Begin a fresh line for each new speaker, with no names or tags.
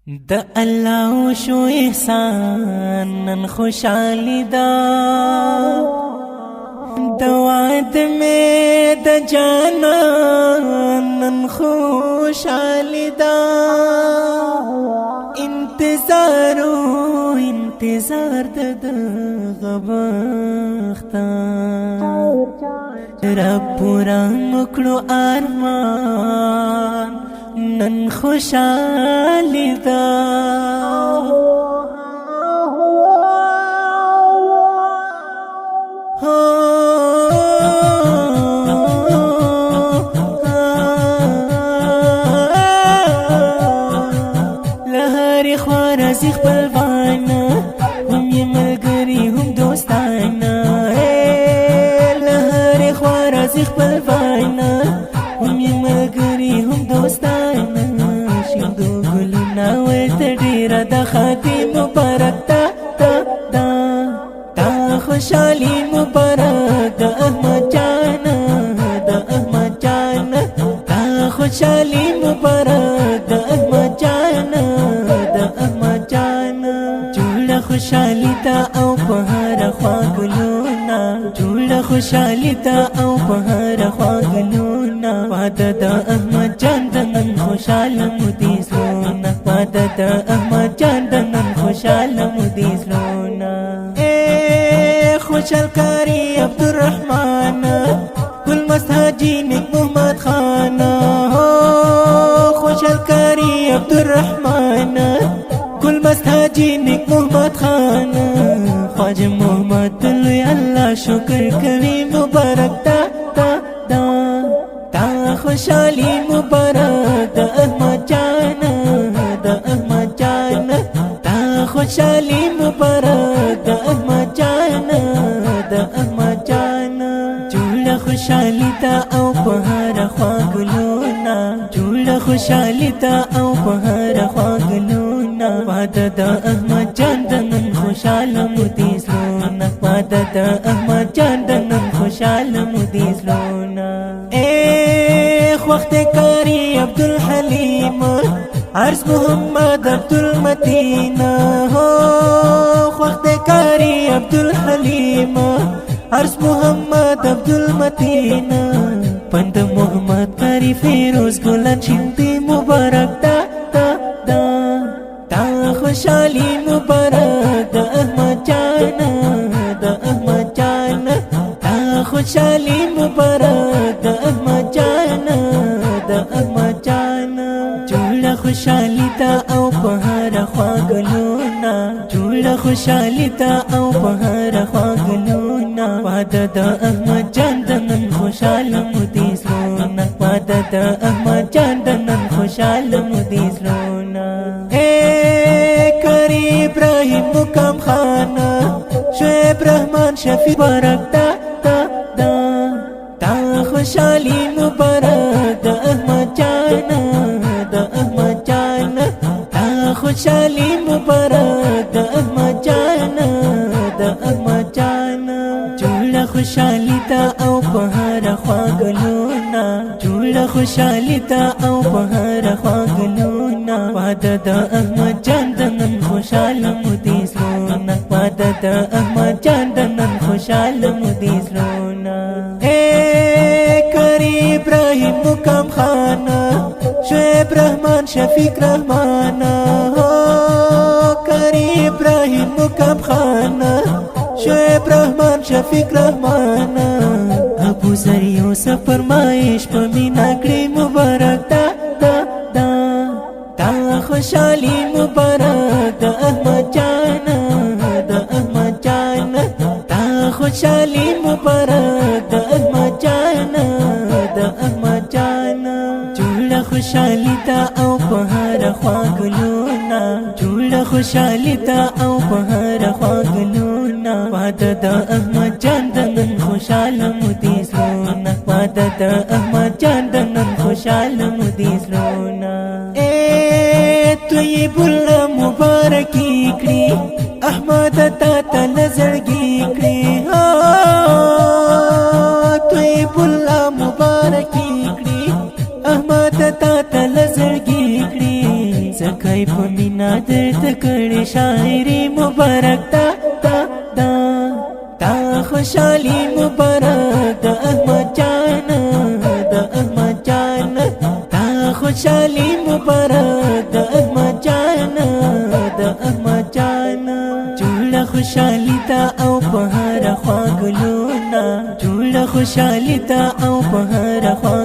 د الله شو احسان نن خوشالي دا د وعد می د جانان نن خوشالي دا انتظار د غبختا رب پورا مکړو ارمان نن خوشالي دا لهاري خوارزي خپل وانا هم یې ملګري هم دوستانا لهاري خوارزي خپل وانا هم یې ملګري هم دوستانا شیندو ګلونه ورته ډېره د خاطي مبارک تا خوشالي مبارک د احمد جانا تا خوشالي مبارک د احمد جانا جوړه خوشالي تا او په هر خوا ګلونه جوړه خوشالي تا او په هر خوا ګلونه واده د احمد جان د نن خوشاله مودي زلونه واده د احمد جان د نن خوشاله مودي زلونه خوشال کاری عبدالرحمن ګل مست حاجی نیک محمد خان خوشال کاری عبدالرحمن ګل مست حاجی نیک محمد خان خواجه محمد لوی الله شکر کوي مبارک تا خوشالي مبارک د احمد جان تا خوشالي مبارک د احمد جان جوړه خوشالي تا او په هر خوا ګلونه جوړه خوشالي تا او په هر خوا ګلونه واده د احمد جان د نن خوشاله مودي زلونه واده د احمد جان د نن خوشاله مودي زلونه وخت کاری عبدالحلیم عرض محمد عبدالمتین وخت کاری عبدالحلیم عرض محمد عبدالمتین پند محمد کاری فیروز گلن شنتی مبارک تا خوشالی مبارک د احمد جان تا خوشالی مبارک د احمد جان جوړه خوشالی تا او په هر خوا ګلونه جوړه خوشالی تا او په هر خوا ګلونه واده د احمد جان د نن خوشاله مودي زلونه واده د احمد جان د نن خوشاله مودي زلونه کری ابراهیم مقام خان شعیب رحمان شفیع مبارک تا خوشالی مبارک د احمد جان تا خوشالی مبارک د احمد جان جوړه خوشالی تا او په هر خوا ګلونه جوړه خوشالی تا او په هر خوا ګلونه واده د احمد جان د نن خوشاله مودي زلونه واده د احمد جان د نن خوشاله مودي زلونه کری ابراهیم مقام خان شعیب رحمان شفیق رحمان کری ابراهیم مقام خان شعیب رحمان شفیق رحمان ابو ذر یوسف فرمایش په مینا کړی مبارک تا خوشالی مبارک د احمد جان تا خوشالی مبارک د احمد جان جوړه خوشالی تا او په هر خوا ګلونه جوړه خوشالی تا او په هر خوا ګلونه واده د احمد جان د نن خوشاله مودي زلونه واده د احمد جان د نن خوشاله مودي زلونه طیب الله مبارکي کړي احمد تا تل زړګي کړي طیب الله مبارکي کړي احمد تا تل زړګي کړي زکه خدای په مینا درته کړې شاعري مبارک تا تا تا تا خوشالي مبارک د احمد جان د احمد جان تا خوشالي مبارک د احمد جان د احمد جان جوړه خوشالي تا او په هر خوا ګلونه جوړه خوشالي تا او په هر خوا